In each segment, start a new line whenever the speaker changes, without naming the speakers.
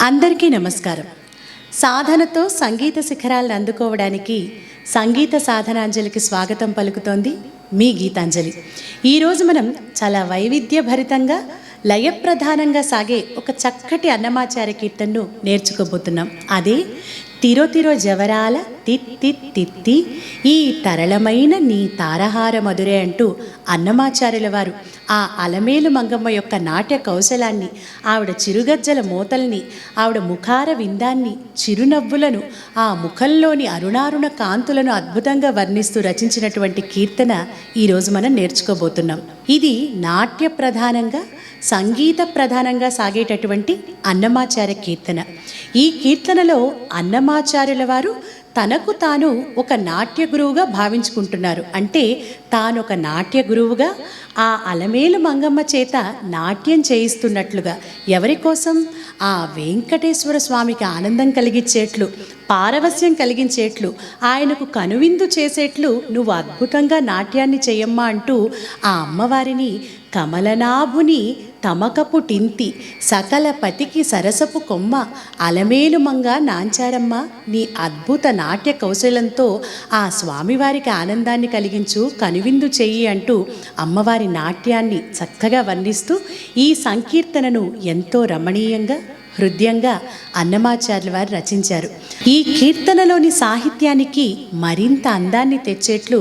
అందరికీ నమస్కారం. సాధనతో సంగీత శిఖరాలను అందుకోవడానికి సంగీత సాధనాంజలికి స్వాగతం పలుకుతోంది మీ గీతాంజలి. ఈరోజు మనం చాలా వైవిధ్యభరితంగా లయప్రధానంగా సాగే ఒక చక్కటి అన్నమాచార్య కీర్తనను నేర్చుకోబోతున్నాం. అదే తిరో తిరో జవరాల తిత్తి తిత్తి ఈ తరళమైన నీ తారహార మధురే అంటూ అన్నమాచార్యుల వారు ఆ అలమేలు మంగమ్మ యొక్క నాట్య కౌశలాన్ని, ఆవిడ చిరుగజ్జల మోతల్ని, ఆవిడ ముఖార విందాన్ని, చిరునవ్వులను, ఆ ముఖంలోని అరుణారుణ కాంతులను అద్భుతంగా వర్ణిస్తూ రచించినటువంటి కీర్తన ఈరోజు మనం నేర్చుకోబోతున్నాం. ఇది నాట్య ప్రధానంగా సంగీత ప్రధానంగా సాగేటటువంటి అన్నమాచార్య కీర్తన. ఈ కీర్తనలో అన్నమాచార్యుల వారు తనకు తాను ఒక నాట్య గురువుగా భావించుకుంటున్నారు. అంటే తాను ఒక నాట్య గురువుగా ఆ అలమేలు మంగమ్మ చేత నాట్యం చేయిస్తున్నట్లుగా. ఎవరి కోసం? ఆ వెంకటేశ్వర స్వామికి ఆనందం కలిగించేట్లు, పారవస్యం కలిగించేట్లు, ఆయనకు కనువిందు చేసేట్లు నువ్వు అద్భుతంగా నాట్యాన్ని చేయమ్మా అంటూ ఆ అమ్మవారిని కమలనాభుని తమకపు టింతి సకల పతికి సరసపు కొమ్మ అలమేలు మంగ నాంచారమ్మ, నీ అద్భుత నాట్య కౌశలంతో ఆ స్వామివారికి ఆనందాన్ని కలిగించు, కనువిందు చెయ్యి అంటూ అమ్మవారి నాట్యాన్ని చక్కగా వర్ణిస్తూ ఈ సంకీర్తనను ఎంతో రమణీయంగా హృదయంగా అన్నమాచార్యుల వారు రచించారు. ఈ కీర్తనలోని సాహిత్యానికి మరింత అందాన్ని తెచ్చేట్లు,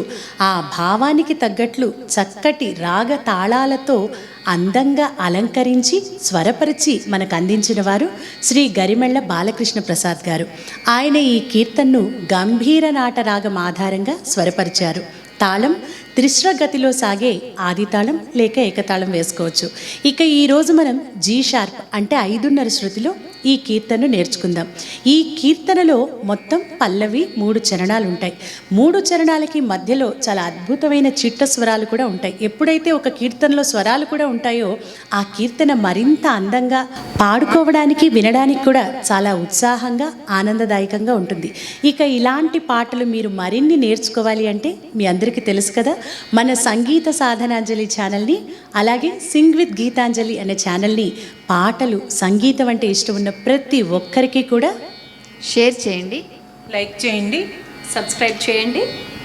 ఆ భావానికి తగ్గట్లు చక్కటి రాగ తాళాలతో అందంగా అలంకరించి స్వరపరిచి మనకు అందించిన వారు శ్రీ గరిమెళ్ళ బాలకృష్ణ ప్రసాద్ గారు. ఆయన ఈ కీర్తనను గంభీర నాట రాగం ఆధారంగా స్వరపరిచారు. తాళం త్రిశ్ర గతిలో సాగే ఆది తాళం లేక ఏకతాళం వేసుకోవచ్చు. ఇక ఈరోజు మనం జీ షార్ప్ అంటే 5:30 శృతిలో ఈ కీర్తనను నేర్చుకుందాం. ఈ కీర్తనలో మొత్తం పల్లవి 3 చరణాలు ఉంటాయి. 3 చరణాలకి మధ్యలో చాలా అద్భుతమైన చిట్ట స్వరాలు కూడా ఉంటాయి. ఎప్పుడైతే ఒక కీర్తనలో స్వరాలు కూడా ఉంటాయో ఆ కీర్తన మరింత అందంగా పాడుకోవడానికి, వినడానికి కూడా చాలా ఉత్సాహంగా, ఆనందదాయకంగా ఉంటుంది. ఇక ఇలాంటి పాటలు మీరు మరిన్ని నేర్చుకోవాలి అంటే మీ అందరికీ తెలుసు కదా, మన సంగీత సాధనాంజలి ఛానల్ని, అలాగే సింగ్ విత్ గీతాంజలి అనే ఛానల్ని పాటలు, సంగీతం అంటే ఇష్టం ఉన్న ప్రతి ఒక్కరికి కూడా
షేర్ చేయండి,
లైక్ చేయండి,
సబ్స్క్రైబ్ చేయండి,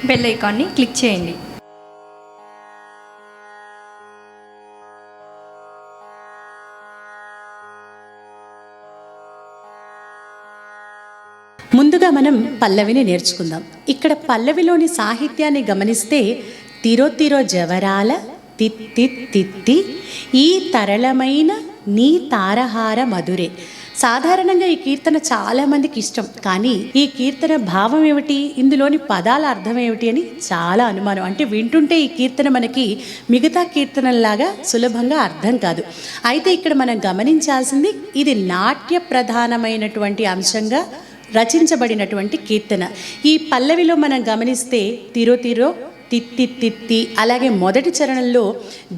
బెల్ ఐకాన్ని క్లిక్ చేయండి.
ముందుగా మనం పల్లవిని నేర్చుకుందాం. ఇక్కడ పల్లవిలోని సాహిత్యాన్ని గమనిస్తే తిరో తిరో జవరాల తిత్తి తిత్తి ఈ తరళమైన నీ తారహార మధురే. సాధారణంగా ఈ కీర్తన చాలామందికి ఇష్టం, కానీ ఈ కీర్తన భావం ఏమిటి, ఇందులోని పదాల అర్థం ఏమిటి అని చాలా అనుమానం. అంటే వింటుంటే ఈ కీర్తన మనకి మిగతా కీర్తనలాగా సులభంగా అర్థం కాదు. అయితే ఇక్కడ మనం గమనించాల్సింది, ఇది నాట్య ప్రధానమైనటువంటి అంశంగా రచించబడినటువంటి కీర్తన. ఈ పల్లవిలో మనం గమనిస్తే తిరో తిరో తిత్తి తిత్తి, అలాగే మొదటి చరణంలో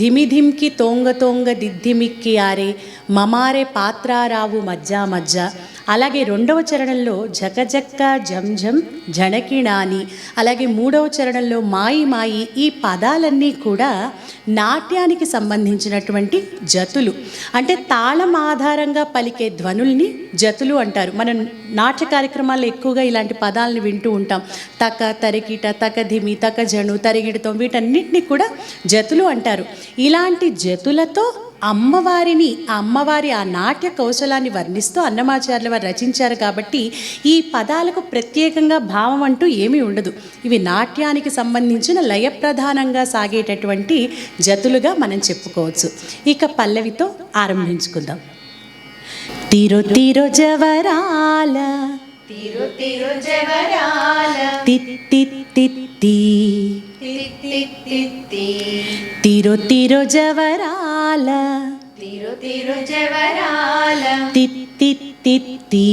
ధిమిధిమ్కి తోంగ తోంగ దిద్ధిమిక్కి ఆరే మమారే పాత్రారావు మజ్జా మజ్జా, అలాగే రెండవ చరణంలో జకజక్క జంజం జనకిణాని, అలాగే మూడవ చరణంలో మాయి మాయి. ఈ పదాలన్నీ కూడా నాట్యానికి సంబంధించినటువంటి జతులు. అంటే తాళం ఆధారంగా పలికే ధ్వనుల్ని జతులు అంటారు. మనం నాట్య కార్యక్రమాల్లో ఎక్కువగా ఇలాంటి పదాలను వింటూ ఉంటాం. తక, తరికిట, తకధిమి, తకజను, తరిగిడతం, వీటన్నిటినీ కూడా జతులు అంటారు. ఇలాంటి జతులతో అమ్మవారి ఆ నాట్య కౌశలాన్ని వర్ణిస్తూ అన్నమాచార్యుల వారు రచించారు. కాబట్టి ఈ పదాలకు ప్రత్యేకంగా భావం అంటూ ఏమీ ఉండదు. ఇవి నాట్యానికి సంబంధించిన లయప్రధానంగా సాగేటటువంటి జతులుగా మనం చెప్పుకోవచ్చు. ఇక పల్లవితో ఆరంభించుకుందాం. తిరో తిరో జవరాల
తిరో తిరో జవరాల
తిత్తి తిత్తి
తిత్తి తిత్తి
తిరో తిరో జవరాల
తిరో తిరో జవరాల
తిత్తి తిత్తి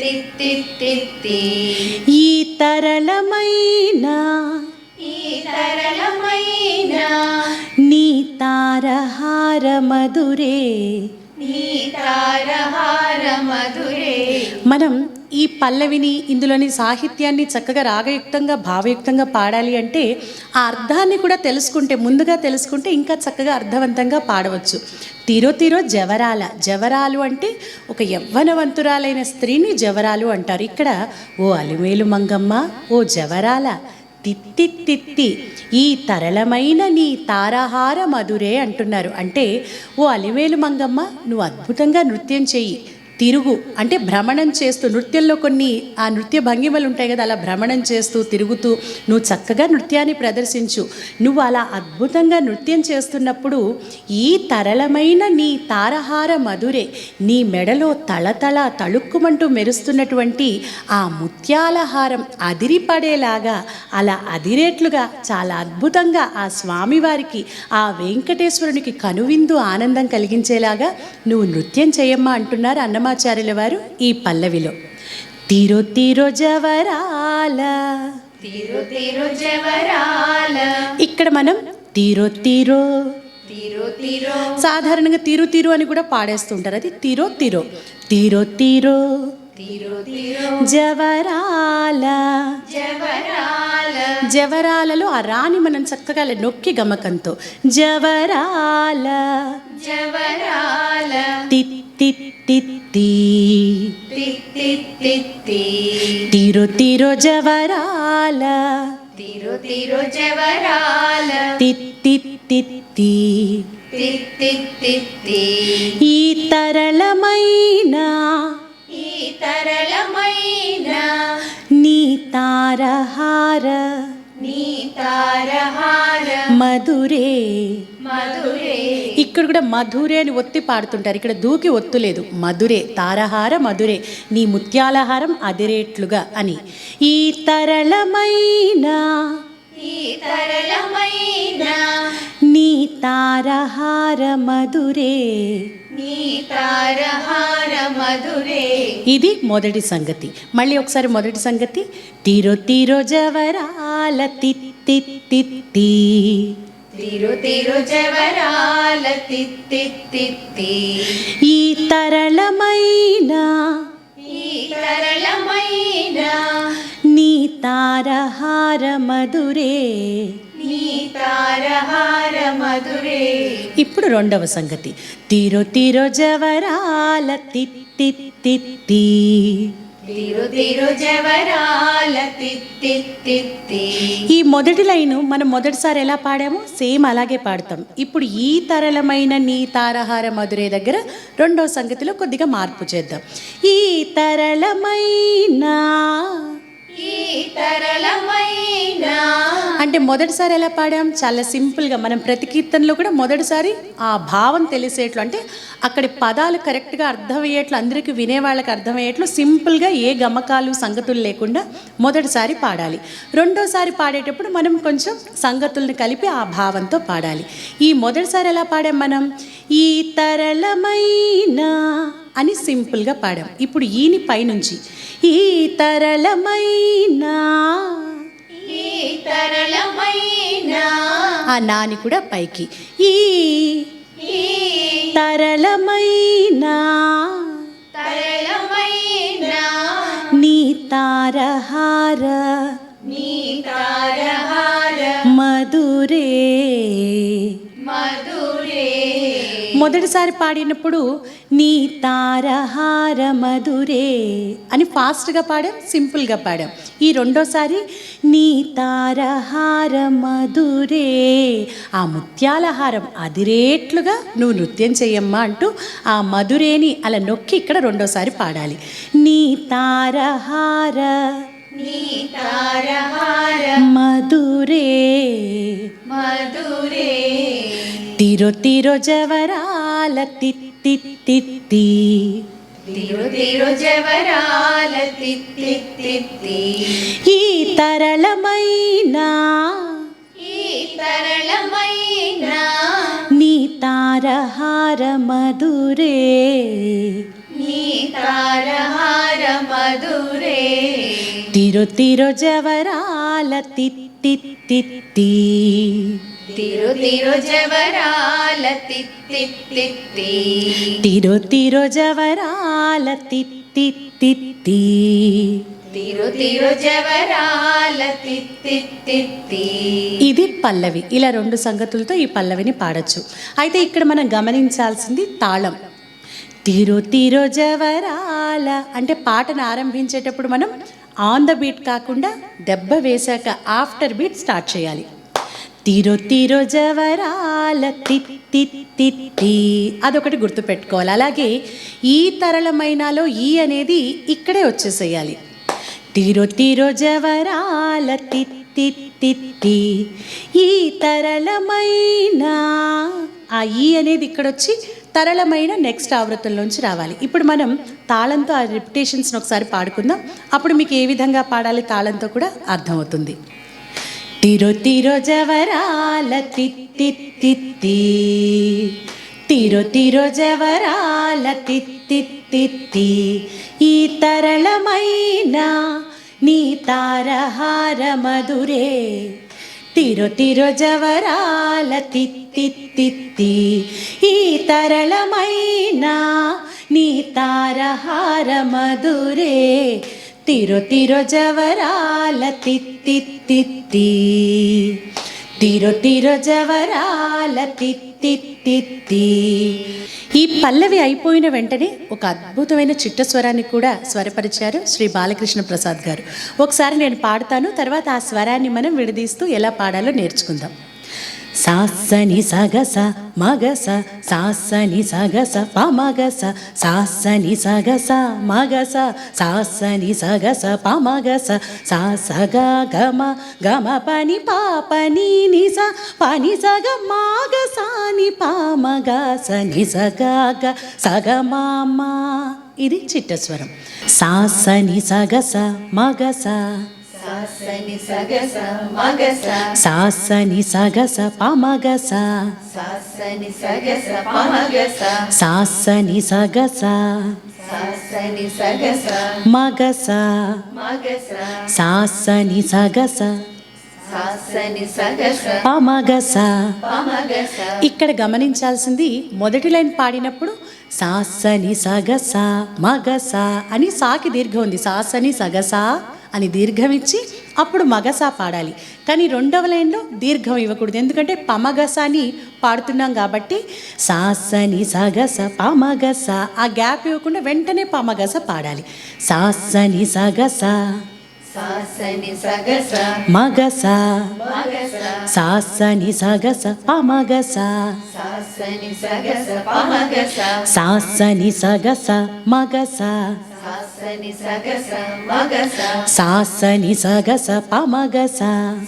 తిత్తి తిత్తి
ఈ తరళమైన
ఈ తరళమైన
నీ తారహార మధురే.
నీ తారహార మధురే.
మనం ఈ పల్లవిని ఇందులోని సాహిత్యాన్ని చక్కగా రాగయుక్తంగా భావయుక్తంగా పాడాలి అంటే ఆ అర్థాన్ని కూడా ముందుగా తెలుసుకుంటే ఇంకా చక్కగా అర్థవంతంగా పాడవచ్చు. తీరో తీరో జవరాల, జవరాలు అంటే ఒక యవ్వనవంతురాలైన స్త్రీని జవరాలు అంటారు. ఇక్కడ ఓ అలిమేలు మంగమ్మ ఓ జవరాల తిత్తి తిత్తి ఈ తరళమైన నీ తారహార మధురే అంటున్నారు. అంటే ఓ అలిమేలు మంగమ్మ నువ్వు అద్భుతంగా నృత్యం చెయ్యి, తిరుగు అంటే భ్రమణం చేస్తూ, నృత్యంలో కొన్ని ఆ నృత్య భంగిమలు ఉంటాయి కదా, అలా భ్రమణం చేస్తూ తిరుగుతూ నువ్వు చక్కగా నృత్యాన్ని ప్రదర్శించు. నువ్వు అలా అద్భుతంగా నృత్యం చేస్తున్నప్పుడు ఈ తరళమైన నీ తారహార మధురే, నీ మెడలో తళతళ తళుక్కుమంటూ మెరుస్తున్నటువంటి ఆ ముత్యాల హారం అదిరిపడేలాగా, అలా అదిరేట్లుగా చాలా అద్భుతంగా ఆ స్వామివారికి, ఆ వెంకటేశ్వరునికి కనువిందు ఆనందం కలిగించేలాగా నువ్వు నృత్యం చేయమ్మా అంటున్నారు అన్నమాచార్యుల వారు ఈ పల్లవిలో. తీరో తీరో జవరాల,
తీరో తీరో జవరాల.
ఇక్కడ మనం తీరో తీరో,
తీరో తీరో,
సాధారణంగా తీరు తీరు అని కూడా పాడేస్తుంటారు. అది తీరో తీరో, తీరో తీరో
తీరో తీరో
జవరాల.
జవరాల.
జవరాలలో ఆ రాని మనం చక్కగా నొక్కి గమకంతో జవరాల
జవరాల.
తిత్తి తిత్తి
తిత్తి తిత్తి.
తీరో తీరో జవరాల,
తీరో తీరో జవరాల.
తిత్తి తిత్తి
తిత్తి తిత్తి.
ఈ తరళమైన
ఈ తరళమైన
నీ తారహార
నీ తారహార
మధురే.
మధురే.
ఇక్కడ కూడా మధురే అని ఒత్తి పాడుతుంటారు, ఇక్కడ దూకి ఒత్తులేదు. మధురే, తారహార మధురే, నీ ముత్యాలహారం అదిరేట్లుగా అని. ఈ తరళమైన
ఈ తరళమైన
నీ తారహార మధురే.
నీ తారహార మధురే.
ఇది మొదటి సంగతి. మళ్ళీ ఒకసారి మొదటి సంగతి. తీరో తీరో జవరాల తిత్తి తిత్తి.
తీరో తీరో జవరాల తిత్తి తిత్తి.
ఈ తరళమైన
ఈ తరళమైన
నీ తారహార మధురే.
నీ తారహార మధురే.
ఇప్పుడు రెండవ సంగతి. తీరో తీరో జవరాల తిత్తి తిత్తి.
తీరో తీరో జవరాల తిత్తి తిత్తి.
ఈ మొదటి లైను మనం మొదటిసారి ఎలా పాడామో సేమ్ అలాగే పాడతాం. ఇప్పుడు ఈ తరళమైన నీ తారహార మధురే దగ్గర రెండవ సంగతిలో కొద్దిగా మార్పు చేద్దాం. ఈ తరళమైన,
ఈ తరళమైన
అంటే మొదటిసారి ఎలా పాడాం చాలా సింపుల్గా, మనం ప్రతి కీర్తనలో కూడా మొదటిసారి ఆ భావం తెలిసేట్లు, అంటే అక్కడి పదాలు కరెక్ట్గా అర్థమయ్యేట్లు, అందరికీ వినేవాళ్ళకి అర్థమయ్యేట్లు సింపుల్గా ఏ గమకాలు సంగతులు లేకుండా మొదటిసారి పాడాలి. రెండోసారి పాడేటప్పుడు మనం కొంచెం సంగతుల్ని కలిపి ఆ భావంతో పాడాలి. ఈ మొదటిసారి ఎలా పాడాం మనం? ఈ తరళమైన అని సింపుల్గా పాడాం. ఇప్పుడు ఈని పైనుంచి ఈ తరళమైన,
ఈ తరళమైన
ఆ నాని కూడా పైకి ఈ
ఈ
తరళమైన
తరళమైన
నీ తారహార
నీ తారహార
మధురే.
మధురే.
మొదటిసారి పాడినప్పుడు నీ తారహార మధురే అని ఫాస్ట్గా పాడాం, సింపుల్గా పాడాం. ఈ రెండోసారి నీ తారహార మధురే, ఆ ముత్యాలహారం అదిరేట్లుగా నువ్వు నృత్యం చెయ్యమ్మా అంటూ ఆ మధురేని అలా నొక్కి ఇక్కడ రెండోసారి పాడాలి. నీ తారహార
నీ తారహార
మధురే.
మధురే.
తీరో తీరో జవరాల తిత్తి తిత్తి.
తీరో తీరో జవరాల తిత్తి తిత్తి.
ఈ తరళమైన
ఈ తరళమైన
నీ తారహార మధురే.
నీ తారహార మధురే.
తీరో తీరో జవరాల తిత్తి తిత్తి.
తీరో తీరో జవరాల తిత్తి తిత్తి.
తీరో తీరో జవరాల తిత్తి తిత్తి.
తీరు తీరు జవరాల తిత్తి.
ఇది పల్లవి. ఇలా 2 సంగతులతో ఈ పల్లవిని పాడొచ్చు. అయితే ఇక్కడ మనం గమనించాల్సింది తాళం. తీరో తీరో జవరాల అంటే పాటను ఆరంభించేటప్పుడు మనం ఆన్ ద బీట్ కాకుండా దెబ్బ వేశాక ఆఫ్టర్ బీట్ స్టార్ట్ చేయాలి. తీరో తీరో జవరాల తిత్తి, అదొకటి గుర్తుపెట్టుకోవాలి. అలాగే ఈ తరళమైనలో ఈ అనేది ఇక్కడే వచ్చేసేయాలి. తీరో తీరో జవరాల తిత్తి, ఈ తరళమైన, ఆ ఈ అనేది ఇక్కడొచ్చి తరళమైన నెక్స్ట్ ఆవృత్తుల్లోంచి రావాలి. ఇప్పుడు మనం తాళంతో ఆ రిపిటేషన్స్ని ఒకసారి పాడుకుందాం. అప్పుడు మీకు ఏ విధంగా పాడాలి తాళంతో కూడా అర్థమవుతుంది. తీరో తీరో జవరాల తిత్తి, తీరో తీరో జవరాల తిత్తి, ఈ తరళమైన నీ తారహార మధురే. తీరో తీరో జవరాల తిత్తి, ఈ తరళమైన నీ తారహార మధురే. తీరో తీరో జవరాల తిత్తి, తీరో తీరో జవరాల తిత్తి. ఈ పల్లవి అయిపోయిన వెంటనే ఒక అద్భుతమైన చిట్ట స్వరాన్ని కూడా స్వరపరిచారు శ్రీ బాలకృష్ణ ప్రసాద్ గారు. ఒకసారి నేను పాడతాను, తర్వాత ఆ స్వరాన్ని మనం విడదీస్తూ ఎలా పాడాలో నేర్చుకుందాం. సాసని సగస మగస, సాసని సగస పమగస, సాసని సగస మగస, సాసని సగస పమగస, సాసగ గమ గమ పని పాపని నిస, పని సగ మాగసాని పామగస నిసగ సగ మామ. ఇది చిట్టస్వరం. సాసని సగస మగస,
సాసని సగస మగస,
సాసని సగస పమగస,
సాసని సగస పమగస,
సాసని సగస
సాసని సగస
మగస,
మగస,
సాసని సగస
సాసని సగస
పమగస.
పమగస.
ఇక్కడ గమనించాల్సింది మొదటి లైన్ పాడినప్పుడు సాసని సగస మగస అని సాకి దీర్ఘం ఉంది. సాసని సగస అని దీర్ఘం ఇచ్చి అప్పుడు మగస పాడాలి. కానీ 2వ లైన్లో దీర్ఘం ఇవ్వకూడదు, ఎందుకంటే పమగస అని పాడుతున్నాం కాబట్టి. సాసని సగస పమగస, ఆ గ్యాప్ ఇవ్వకుండా వెంటనే పమగస పాడాలి. సాసని సగస
సాసని సగస
మగస,
మగస,
సాసని సగస పమగస,
సాసని సగస పమగస,
సాసని సగస మగస,
సాసని సగస మగస,
సాసని సగస పమగస.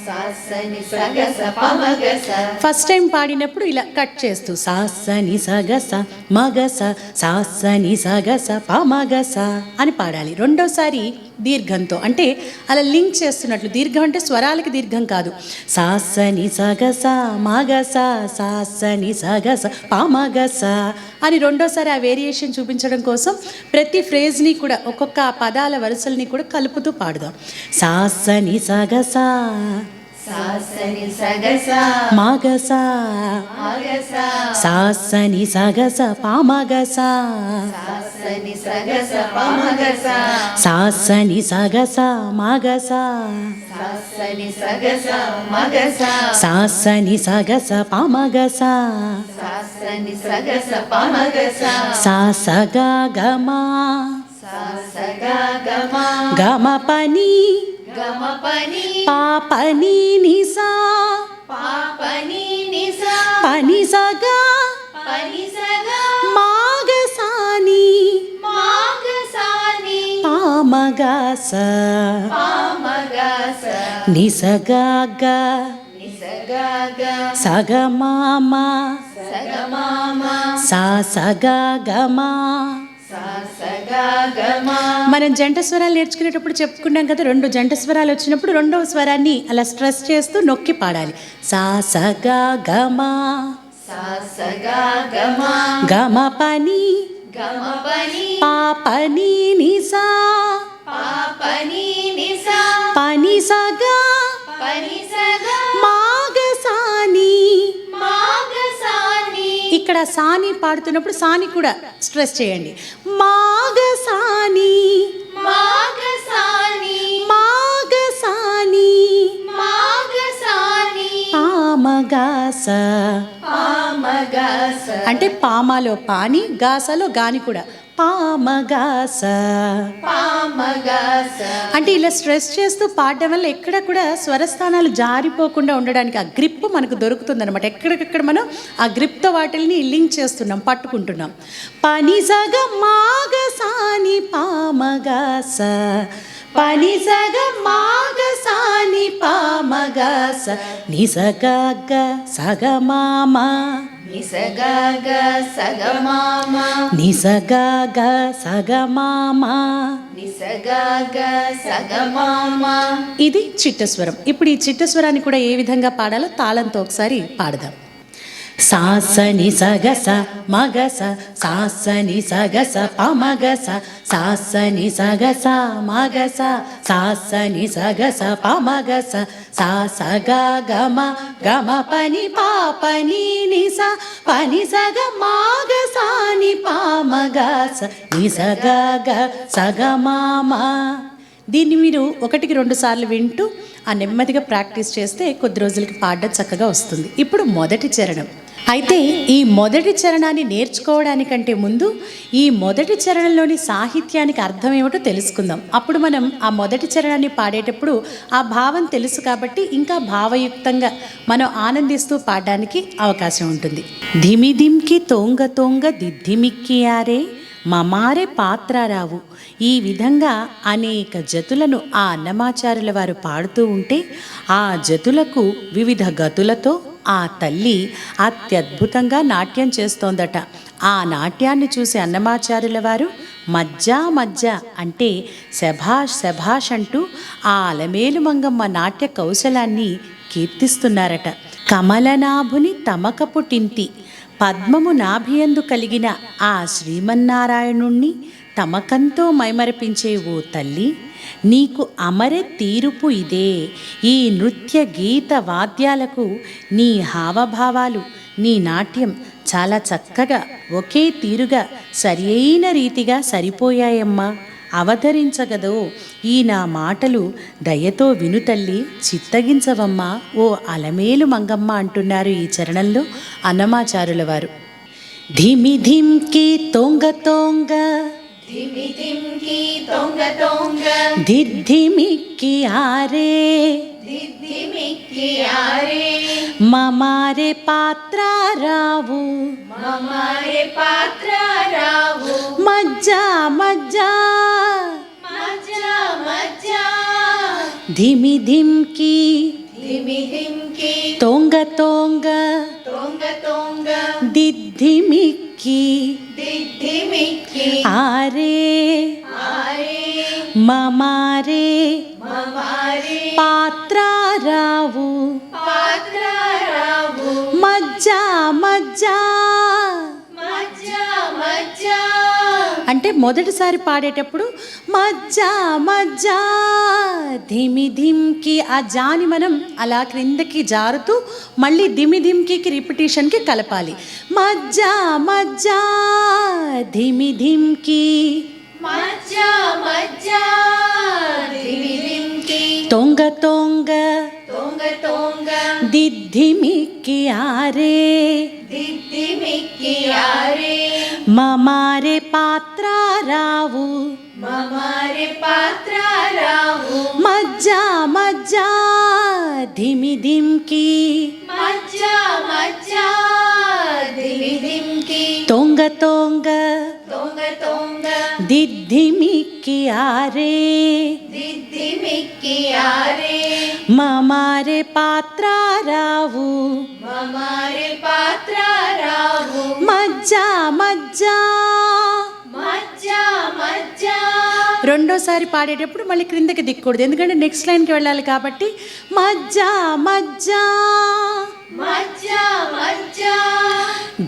సాసని సగస పమగస.
ఫస్ట్ టైం పాడినప్పుడు ఇలా కట్ చేస్తూ సాసని సగస మగస, సాసని సగస పమగస అని పాడాలి. రెండోసారి దీర్ఘంతో, అంటే అలా లింక్ చేస్తున్నట్లు. దీర్ఘం అంటే స్వరాలకి దీర్ఘం కాదు. సాసని సగస మగస, సాసని సగస పమగస అని రెండోసారి ఆ వేరియేషన్ చూపించడం కోసం ప్రతి ఫ్రేజ్ని కూడా, ఒక్కొక్క పదాల వరుసల్ని కూడా కలుపుతూ పాడుదాం. సాసని సగస
సాసని సగస
మగస,
మగస,
సాసని సగస పమగస,
సాసని సగస పమగస,
సాసని సగస మగస,
సాసని సగస మగస,
సాసని సగస పమగస,
సాసని సగస పమగస,
సాసగ గమ
సాసగ గమ
గమ పని
గమ పని
పాపని నిసా,
పాపని నిస,
పని సగ
పని సగ
మాగసాని
మాగసాని
పామగస,
పామగస,
నిసగగ
నిసగగ
సగ మామ,
సగమామ,
సాసగ గమ.
సాసగ గమ.
మనం జంట స్వరాలు నేర్చుకునేటప్పుడు చెప్పుకున్నాం కదా, 2 జంట స్వరాలు వచ్చినప్పుడు 2వ స్వరాన్ని అలా స్ట్రెస్ చేస్తూ నొక్కి పాడాలి. సాసగ గమ
సాసగ గమ
గమ పని
గమ పని
పాపని నిసా,
పాపని నిస,
పని సగ
పని సగ
మాగసాని.
మాగసాని.
ఇక్కడ సాని పాడుతున్నప్పుడు సాని కూడా స్ట్రెస్ చేయండి. మాగసాని
పామగాస
అంటే పామాలో పాని, గాసలో గాని కూడా. పామగాస
పామగాస
అంటే ఇలా స్ట్రెస్ చేస్తూ పాడడం వల్ల ఎక్కడ కూడా స్వరస్థానాలు జారిపోకుండా ఉండడానికి ఆ గ్రిప్ మనకు దొరుకుతుంది అనమాట. ఎక్కడికక్కడ మనం ఆ గ్రిప్తో వాటిని లింక్ చేస్తున్నాం, పట్టుకుంటున్నాం. పని సగ మాగ సాని పామగాస, పని సగ మాగ సాని పామగాస, నిసగ సగ మామ,
నిసగగ సగమామ,
నిసగ సగ మామ.
నిసగగ సగమామ.
ఇది చిట్టస్వరం. ఇప్పుడు ఈ చిట్టస్వరాన్ని కూడా ఏ విధంగా పాడాలో తాళంతో ఒకసారి పాడదాం. సాసని సగస మగస, సాసని సగస పమగస, సాసని సగస మగస, సాసని సగస పమగస, సాసగ గమ గమ పని పాపని నిస, పని సగ మాగసాని పామగస, నిసగ సగ మామ. దీన్ని మీరు 1-2 సార్లు వింటూ ఆ నెమ్మదిగా ప్రాక్టీస్ చేస్తే కొద్ది రోజులకి పాడడం చక్కగా వస్తుంది. ఇప్పుడు మొదటి చరణం. అయితే ఈ మొదటి చరణాన్ని నేర్చుకోవడానికంటే ముందు ఈ మొదటి చరణంలోని సాహిత్యానికి అర్థం ఏమిటో తెలుసుకుందాం. అప్పుడు మనం ఆ మొదటి చరణాన్ని పాడేటప్పుడు ఆ భావం తెలుసు కాబట్టి ఇంకా భావయుక్తంగా మనం ఆనందిస్తూ పాడడానికి అవకాశం ఉంటుంది. ధిమిధిమ్కి తోంగ తోంగ దిద్ధిమిక్కి ఆరే మమారే పాత్రారావు. ఈ విధంగా అనేక జతులను ఆ అన్నమాచార్యుల వారు పాడుతూ ఉంటే ఆ జతులకు వివిధ గతులతో ఆ తల్లి అత్యద్భుతంగా నాట్యం చేస్తోందట. ఆ నాట్యాన్ని చూసి అన్నమాచార్యుల వారు మజ్జా మజ్జా అంటే శభాష్ శభాష్ అంటూ ఆ అలమేలు మంగమ్మ నాట్య కౌశలాన్ని కీర్తిస్తున్నారట. కమలనాభుని తమకపు టింతి, పద్మము నాభియందు కలిగిన ఆ శ్రీమన్నారాయణుణ్ణి తమకంతో మైమరపించే ఓ తల్లి, నీకు అమరే తీరుపు ఇదే. ఈ నృత్య గీత వాద్యాలకు నీ హావభావాలు, నీ నాట్యం చాలా చక్కగా ఒకే తీరుగా సరి అయిన రీతిగా సరిపోయాయమ్మా. అవతరించగదో ఈ నా మాటలు దయతో విను తల్లి, చిత్తగించవమ్మా ఓ అలమేలు మంగమ్మ అంటున్నారు ఈ చరణంలో అన్నమాచారుల వారు. ధిమి ధిమ్కి తొంగ తొంగ,
ధిమిధిమ్కి తొంగ తొంగ,
దిద్ధిమిక్కి ఆరే,
దిద్ధిమిక్కి ఆరే,
మమారే పాత్రారావు,
మమారే పాత్రారావు,
మజ్జా మజ్జా,
మజ్జా మజ్జా,
ధిమి ధిమ్కి
ధిమిధిమ్కి
తొంగ తొంగ,
తొంగ తొంగ,
దిద్ధిమిక్కి
దిద్ధిమిక్కి
ఆరే,
ఆరే,
మమారే
మమారే
పాత్రారావు,
పాత్రారావు,
మజ్జా మజ్జా.
మజ్జా మజ్జా
అంటే మొదటిసారి పాడేటప్పుడు మజ్జా మజ్జా, ధిమి ధిమ్కి ఆ జాని మనం అలా క్రిందకి జారుతూ మళ్ళీ ధిమి ధిమ్కి రిపిటేషన్కి కలపాలి. మజ్జా మజ్జా ధిమి ధిమ్కి,
మజ్జా మజ్జా, ధిమిధిమ్కి
తొంగ తొంగ,
తొంగ తొంగ,
దిద్ధిమిక్కి ఆరే,
దిద్ధిమిక్కి ఆరే,
మమారే పాత్రారావు,
మమారే పాత్రారావు,
మజ్జా మజ్జా ధిమి ధిమ్కి,
మజ్జా మజ్జా, ధిమిధిమ్కి
తొంగ తొంగ,
తొంగ తొంగ,
దిద్ధిమిక్కి ఆరే,
దిద్ధిమిక్కి ఆరే,
మమారే పాత్రారావు,
మమారే పాత్రారావు,
మజ్జా మజ్జా.
మజ్జా మజ్జా.
రెండోసారి పాడేటప్పుడు మళ్ళీ క్రిందకి దిక్కకూడదు, ఎందుకంటే నెక్స్ట్ లైన్కి వెళ్ళాలి కాబట్టి. మజ్జా మజ్జా,
మజ్జా మజ్జా,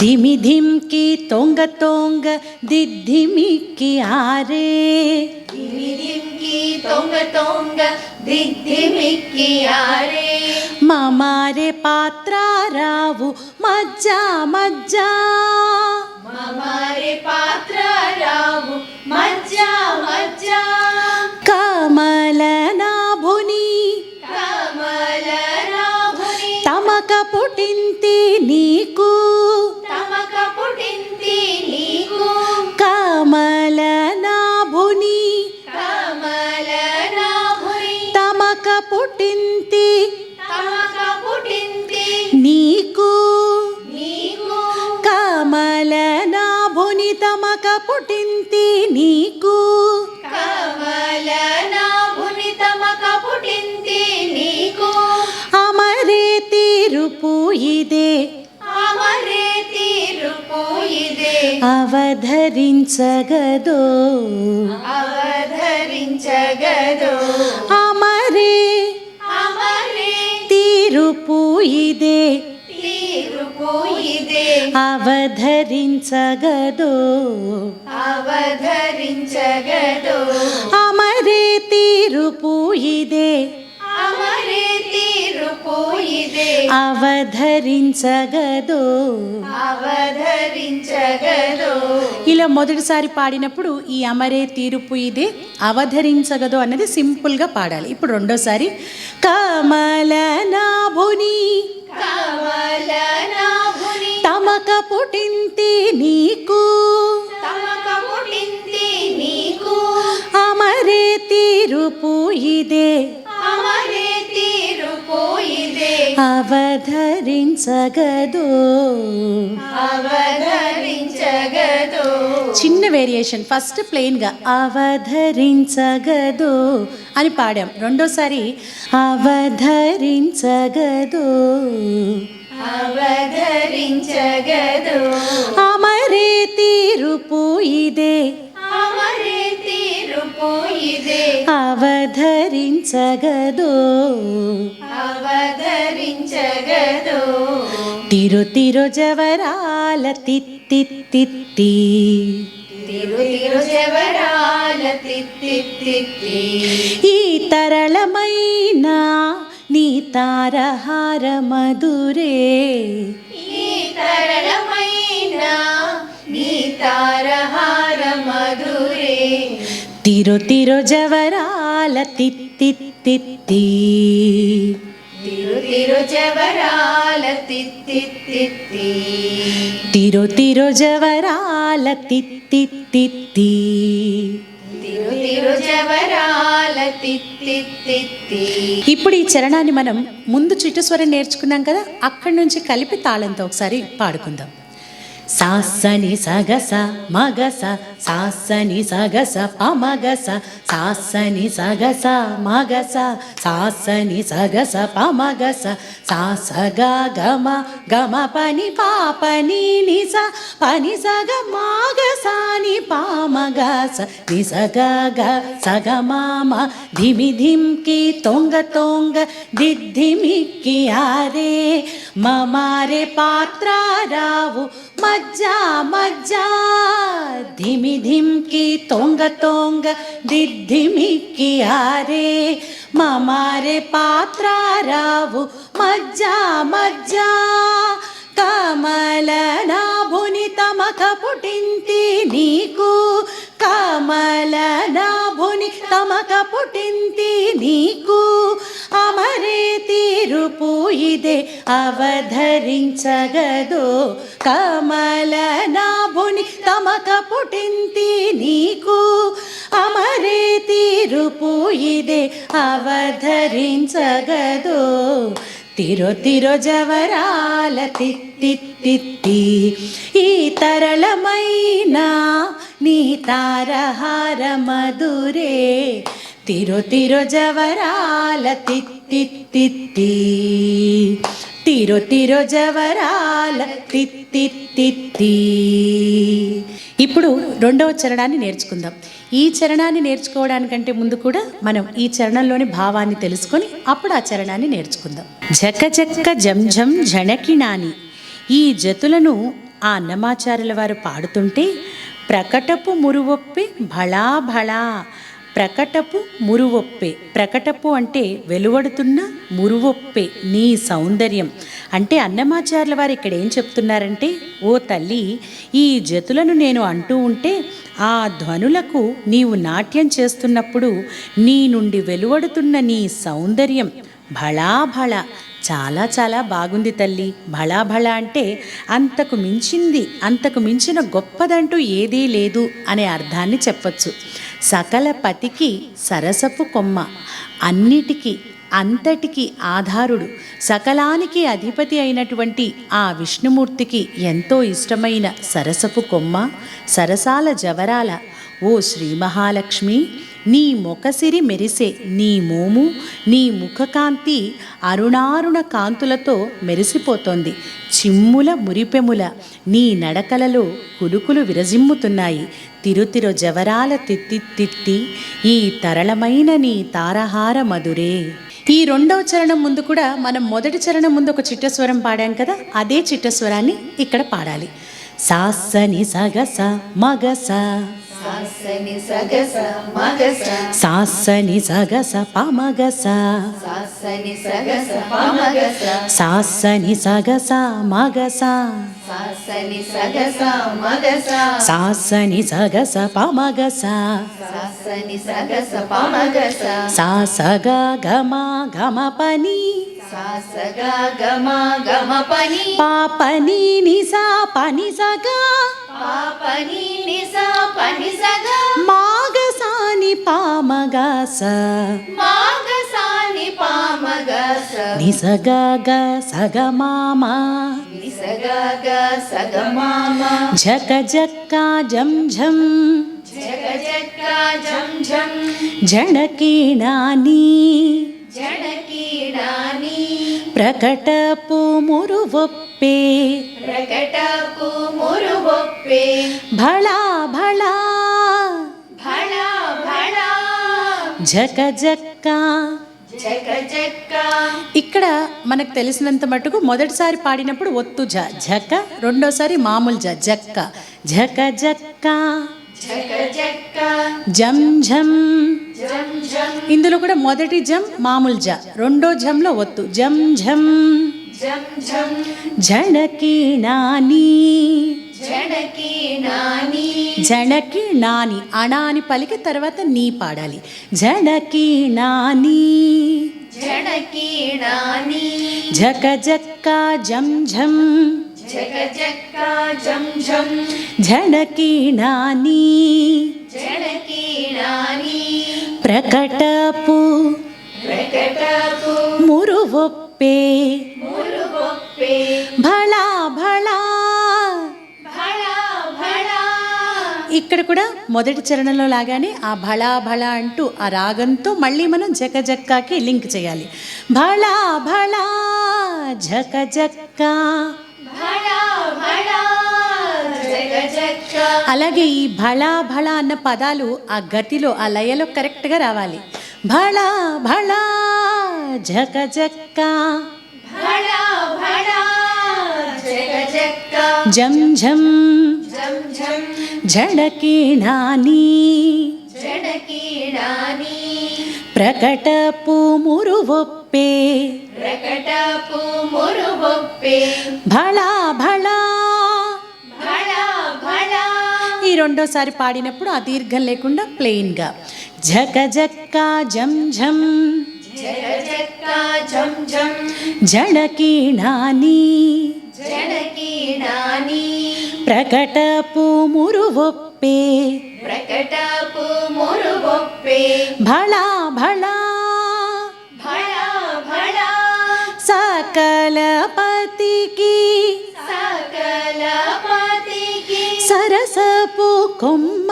ధిమి ధిమ్కి తొంగ తొంగ, దిద్ధిమిక్కి ఆరే,
ధిమిధిమ్కి తొంగ తొంగ, దిద్ధిమిక్కి ఆరే,
మమారే పాత్రారావు, మజ్జా మజ్జా.
మమారే పాత్రారావు, మజ్జా మజ్జా,
కమలనాభుని
కమలనాభుని
తమక పుటింతి, పుటింతి నీకు
కమలనాభుని తమక పుటింతి నీకు
అమరే తీరుపు ఇదే
అమరే తీరుపు ఇదే
అవధరించగదో
అవధరించగదో
అమరే
అమరే
తీరుపు ఇదే
తీరుపు ఇదే
అవధరించగదో
అవధరించగదో
అమరే తీరుపు ఇదే
అమరే తీరుపు ఇదే
అవధరించగదో
అవధరించగదో
ఇలా మొదటిసారి పాడినప్పుడు ఈ అమరే తీరుపు ఇదే అవధరించగదో అన్నది సింపుల్గా పాడాలి. ఇప్పుడు రెండోసారి కమలనాభుని
కమలనాభుని
తమక పుటింతి నీకు
తమక పుటింతి నీకు
అమరే తీరుపు ఇదే
అమరే తీరుపు ఇదే
అవధరించగదో.
అవధరించగదో.
చిన్న వేరియేషన్, ఫస్ట్ ప్లెయిన్గా అవధరించగదో అని పాడాం. రెండోసారి అవధరించగదో
అవధరించగదో.
అమరే తీరుపు ఇదే
అమరే తీరుపు ఇదే
అవధరించగదో.
అవధరించగదో.
తిరు తిరు జవరాల తిత్తిత్తి
తిరు తిరు జవరాల తిత్తిత్తి
ఈ తరళమైన నీ తారహార మధురే
ఈ తరళమైన నీ తారహార మధురే
తిరు తిరు జవరాల తిత్తిత్తి
తిరు తిరు జవరాల తిత్తిత్తి
తిరు తిరు జవరాల తిత్తిత్తి
తిరు తిరు జవరాల తిత్తిత్తి.
ఇప్పుడు ఈ చరణాన్ని మనం ముందు చిట్టుస్వరం నేర్చుకున్నాం కదా, అక్కడి నుంచి కలిపి తాళంతో ఒకసారి పాడుకుందాం. సాసని సగస మగస సాసని సగస పమగస సాసని సగస మగస సాసని సగస పమగస సాసగ గమ గమ పని పాపని నిస పని సగ మాగసాని పామగస నిసగ గ సగ మామ ధిమి ధిమ్కి తొంగ తొంగ దిద్ధిమిక్కి ఆరే మమారే పాత్ర రావు మజ్జా మజ్జా ధిమి ధిమ్కి తొంగ తొంగ దిద్ధిమిక్కి ఆరే మమారే పాత్ర రావు మజ్జా మజ్జా కమలనాభుని తమక పుటింతి నీకు కమలనాభుని తమక పుటింతి నీకు అమరే తీరుపు ఇదే అవధరించగదో. కమలనాభుని తమక పుటింతి నీకు అమరే తీరుపు ఇదే అవధరించగదో. తిరు తిరు జవరాల తిత్తిత్తి ఈ తరళమైన నీ తారహార మధురే తిరు తిరు జవరాల తిత్తిత్తి తిరు తిరు జవరాల తిత్తిత్తి. ఇప్పుడు రెండవ చరణాన్ని నేర్చుకుందాం. ఈ చరణాన్ని నేర్చుకోవడానికంటే ముందు కూడా మనం ఈ చరణంలోని భావాన్ని తెలుసుకొని అప్పుడు ఆ చరణాన్ని నేర్చుకుందాం. జక జక్క జం జం జనకిణాని ఈ జతులను ఆ అన్నమాచార్యుల వారు పాడుతుంటే ప్రకటపు మురువొప్పే భళా భళా ప్రకటపు మురువొప్పే ప్రకటపు అంటే వెలువడుతున్న మురువొప్పే నీ సౌందర్యం అంటే అన్నమాచార్యుల వారు ఇక్కడ ఏం చెప్తున్నారంటే, ఓ తల్లి ఈ జతులను నేను అంటూ ఉంటే ఆ ధ్వనులకు నీవు నాట్యం చేస్తున్నప్పుడు నీ నుండి వెలువడుతున్న నీ సౌందర్యం భళా భళ చాలా చాలా బాగుంది తల్లి. భళా భళ అంటే అంతకు మించింది, అంతకు మించిన గొప్పదంటూ ఏదీ లేదు అనే అర్థాన్ని చెప్పచ్చు. సకల పతికి సరసపు కొమ్మ, అన్నిటికీ అంతటికి ఆధారుడు, సకలానికి అధిపతి అయినటువంటి ఆ విష్ణుమూర్తికి ఎంతో ఇష్టమైన సరసపు కొమ్మ, సరసాల జవరాల ఓ శ్రీ మహాలక్ష్మి, నీ మొకసిరి మెరిసే నీ మోము, నీ ముఖకాంతి అరుణారుణ కాంతులతో మెరిసిపోతోంది. చిమ్ముల మురిపెముల నీ నడకలలో కులుకులు విరజిమ్ముతున్నాయి. తిరుతిరు జవరాల తిత్తి తిత్తి ఈ తరళమైన నీ తారహార మధురే. ఈ రెండవ చరణం ముందు కూడా మనం మొదటి చరణం ముందు ఒక చిట్టస్వరం పాడాం కదా, అదే చిట్టస్వరాన్ని ఇక్కడ పాడాలి. సాసని సగస మగస,
సాసని సగస మగస,
సాసని సగస పమగస,
సాసని సగస పమగస,
సాసని సగస మగస,
సాసని సగస మగస,
సాసని సగస పమగస,
సాసని సగస పమగస,
సాసగ గమ గమ పని,
సాసగ గమ గమ పని,
పాపని నిసా పని సగా,
పాపని నిసా పని సగ,
మాగసాని పామగస,
మాగసాని పామగస,
నిసగ గ సగ మామ,
నిసగ గ సగ మామ,
ఝక జక్క జం ఝం,
జగ జక్క జం ఝం,
జణకీణాని
జనకీడాని,
ప్రకటపు మురువొప్పే,
ప్రకటపు మురువొప్పే,
భళా భళా
భళ భళ,
ఝక జక్క.
జక జక్క.
ఇక్కడ మనకు తెలిసినంత మటుకు మొదటిసారి పాడినప్పుడు ఒత్తు జ ఝక, రెండోసారి మామూలు జ జక్క, ఝక జక్క
జక జక్క,
జం ఝం.
జం జం,
ఇందులో కూడా మొదటి జం మామూలు జ, రెండో జంలో ఒత్తు జం ఝం.
జం జం,
జణకీణాని,
జనకీడాని,
జణకి నాని అణా అని పలికి తర్వాత నీ పాడాలి. జణకీణాని,
జనకీడాని,
ఝక జక్క జం ఝం,
జక జక్క జం జం,
జణకీణాని,
జనకీడాని,
ప్రకటపు
ప్రకటపు
మురువొప్పే,
మురువొప్పే,
భళా భళా.
భళ భళ,
ఇక్కడ కూడా మొదటి చరణంలో లాగానే ఆ భళా భళా అంటూ ఆ రాగంతో మళ్ళీ మనం జక జక్కాకి లింక్ చేయాలి. భళా భళా జక జక్క.
భళ భళ, జగ జక్క.
అలాగే ఈ భళా భళా అన్న పదాలు ఆ గతిలో ఆ లయలో కరెక్ట్గా రావాలి. భళా భళా జక జక్క,
భళ భళ, జగ జక్క.
జం ఝం,
జం జం,
జణకీణాని,
జనకీడాని,
ప్రకటపు మురువొప్పే,
ప్రకటపు మురువొప్పే,
భళా భళా.
భళ భళ,
ఈ రెండోసారి పాడినప్పుడు ఆ దీర్ఘం లేకుండా ప్లెయిన్గా ఝక జక్క జం ఝం,
జగ జక్క జం జం,
జణకీణాని,
జనకీడాని,
ప్రకటపు మురువొప్పే,
ప్రకటపు మురువొప్పే,
భళా భళా.
భళ భళ,
సకలపతికి
సకలపతికి,
సరసపు కొమ్మ,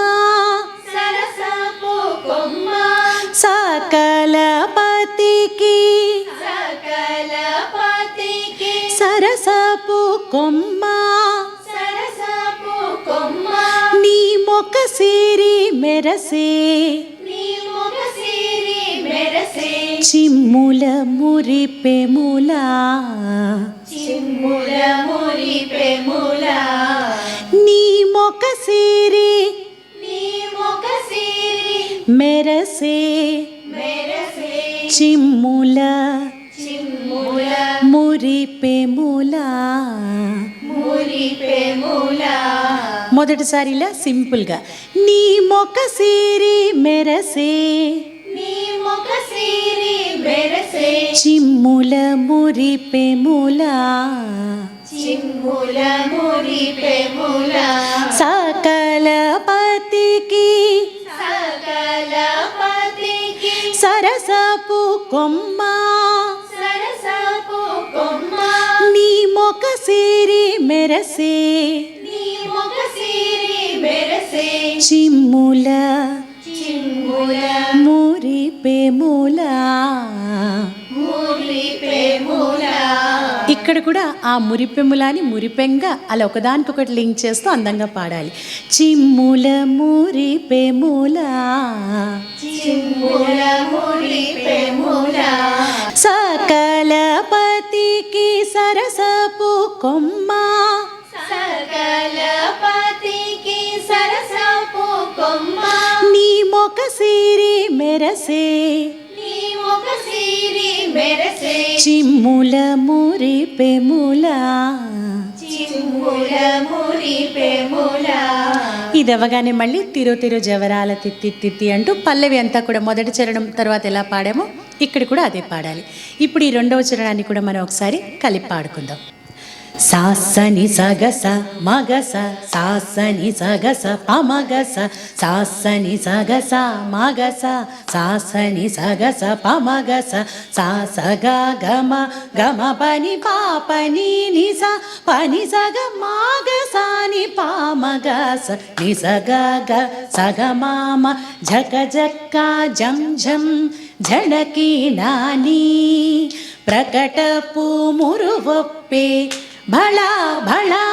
సరసపు కొమ్మ,
సకలపతికి
సకలపతికి,
సరసపు కొమ్మ,
సరసపు కొమ్మ,
నీ మొక్క సిరి మెరసే,
నీ ముఖసిరి మెరసే,
చిమ్ముల మురిపెముల,
చిమ్ముల మురిపెముల,
నీ మొక్క సిరి
నీ ముఖసిరి
మెరసే,
మెరసే,
చిమ్ముల
చిమ్ముల
మురిపెముల.
మురిపెముల,
మొదటిసారి ఇలా సింపుల్గా నీ మొక్క సిరి మెరసే,
నీ ముఖసిరి మెరసే,
చిమ్ముల మురిపెముల,
చిమ్ముల మురిపెముల,
సకలపతికి
సకలపతికి,
సరసపు కొమ్మ, మొక సిరి మెరసే
నీ మొగ సిరి మెరసే
చిమ్ముల
చిమ్ముల
మురిపెముల.
మురిపెముల.
ఇక్కడ కూడా ఆ మురిపెములని మురిపెంగా అలా ఒకదానికొకటి లింక్ చేస్తూ అందంగా పాడాలి. చిమ్ముల మురిపెముల
చిమ్ముల మురిపెముల.
సకలపతికి సరసపు కొమ్మ
సకలపతికి సరసపు కొమ్మ
నీ మొక సిరి మెరసే
నీ మొగ సిరి మెరసే
చిమ్ముల మురిపెముల.
చిమ్ముల మురిపెముల.
ఇది అవ్వగానే మళ్ళీ తిరు తిరు జవరాల తిత్తి తిత్తి అంటూ పల్లవి అంతా కూడా మొదటి చరణం తర్వాత ఎలా పాడామో ఇక్కడ కూడా అదే పాడాలి. ఇప్పుడు ఈ రెండవ చరణాన్ని కూడా మనం ఒకసారి కలిపి పాడుకుందాం. సాసని సగస మగస సాసని సగస పమగస సాసని సగస మగస సాసని సగస పమగస సాసగ గమ గమ పని పాపని నిస పని సగ మాగసాని పామగస నిసగ గ సగ మామ జగ జక్క జం జం జడకి నాని ప్రకటపు మురువొప్పే భళా భళా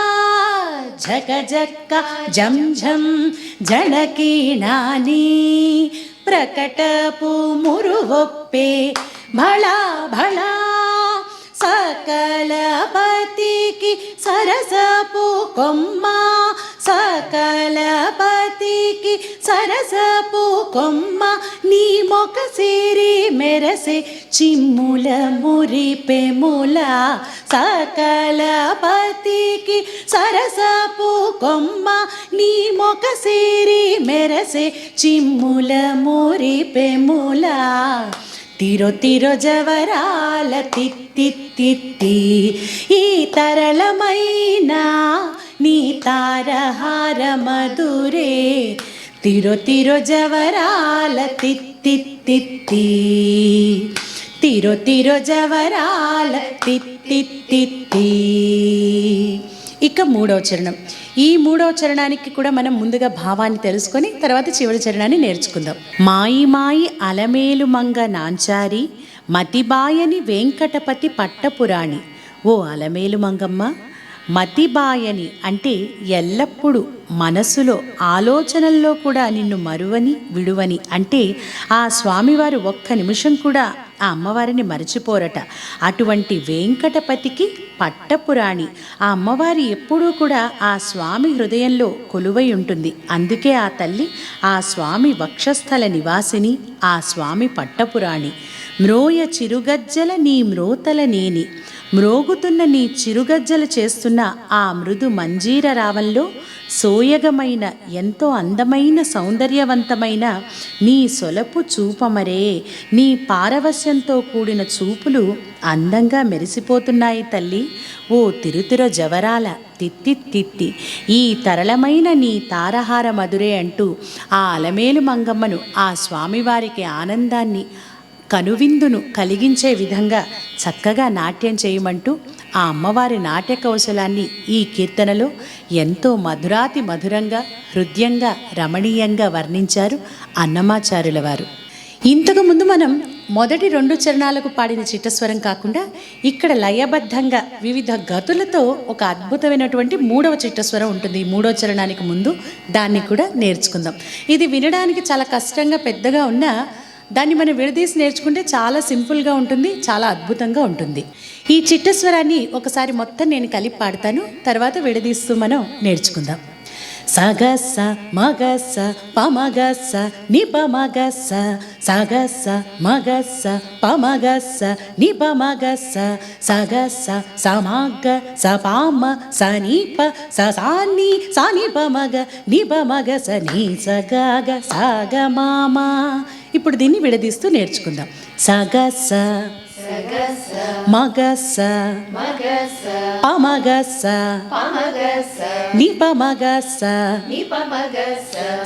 జగ జక్క జం జం జడకి నాని ప్రకటపు మురువొప్పే భళా భళా. సకలపతికి సరసపు కొమ్మ సకలపతికి సరసపు కొమ్మ నీ మొక సిరి మెరసే చిమ్ముల మురిపెముల. సకలపతికి సరసపు కొమ్మ నీ మొక సిరి మెరసే చిమ్ముల మురిపెముల. తిరో తిరో జవరాల తిత్తి తిత్తి ఈ తరళమైన నీ తారహార మధురే తిరో తిరో జవరాల తిత్తి తిత్తి తిరో తిరో జవరాల తిత్తి తిత్తి. ఇక మూడవ చరణం. ఈ మూడవ చరణానికి కూడా మనం ముందుగా భావాన్ని తెలుసుకొని తర్వాత చివరి చరణాన్ని నేర్చుకుందాం. మాయి మాయి అలమేలు మంగ నాంచారి మతిబాయని వెంకటపతి పట్టపురాణి. ఓ అలమేలు మంగమ్మ, మతిబాయని అంటే ఎల్లప్పుడూ మనసులో ఆలోచనల్లో కూడా నిన్ను మరువని విడువని అంటే ఆ స్వామివారు ఒక్క నిమిషం కూడా ఆ అమ్మవారిని మరచిపోరట. అటువంటి వెంకటపతికి పట్టపురాణి. ఆ అమ్మవారి ఎప్పుడూ కూడా ఆ స్వామి హృదయంలో కొలువై ఉంటుంది. అందుకే ఆ తల్లి ఆ స్వామి వక్షస్థల నివాసిని, ఆ స్వామి పట్టపురాణి. మ్రోయ చిరుగజ్జల నీ మ్రోతల నేని మ్రోగుతున్న నీ చిరుగజ్జలు చేస్తున్న ఆ మృదు మంజీర రావంలో సోయగమైన ఎంతో అందమైన సౌందర్యవంతమైన నీ సొలపు చూపమరే. నీ పారవశ్యంతో కూడిన చూపులు అందంగా మెరిసిపోతున్నాయి తల్లి. ఓ తిరుతిర జవరాల తిత్తి తిత్తి ఈ తరళమైన నీ తారహార మధురే అంటూ ఆ అలమేలు మంగమ్మను ఆ స్వామివారికి ఆనందాన్ని కనువిందును కలిగించే విధంగా చక్కగా నాట్యం చేయమంటూ ఆ అమ్మవారి నాట్య కౌశలాన్ని ఈ కీర్తనలో ఎంతో మధురాతి మధురంగా హృదయంగా రమణీయంగా వర్ణించారు అన్నమాచార్యుల వారు. ఇంతకుముందు మనం మొదటి 2 చరణాలకు పాడిన చిట్టస్వరం కాకుండా ఇక్కడ లయబద్ధంగా వివిధ గతులతో ఒక అద్భుతమైనటువంటి 3వ చిట్టస్వరం ఉంటుంది. ఈ 3వ చరణానికి ముందు దాన్ని కూడా నేర్చుకుందాం. ఇది వినడానికి చాలా కష్టంగా పెద్దగా ఉన్నా దాన్ని మనం విడదీసి నేర్చుకుంటే చాలా సింపుల్గా ఉంటుంది, చాలా అద్భుతంగా ఉంటుంది. ఈ చిట్టస్వరాన్ని ఒకసారి మొత్తం నేను కలిపి పాడతాను, తర్వాత విడదీస్తూ మనం నేర్చుకుందాం. సగస మగస పమగస నిపమగస సగస మగస పమగస నిపమగస సగస సమగ సపామ సనీప ససాని సానిపమగ నిపమగస నీ సగగ సగమామ. ఇప్పుడు దీన్ని విడదీస్తూ నేర్చుకుందాం. సగస మగస పమగస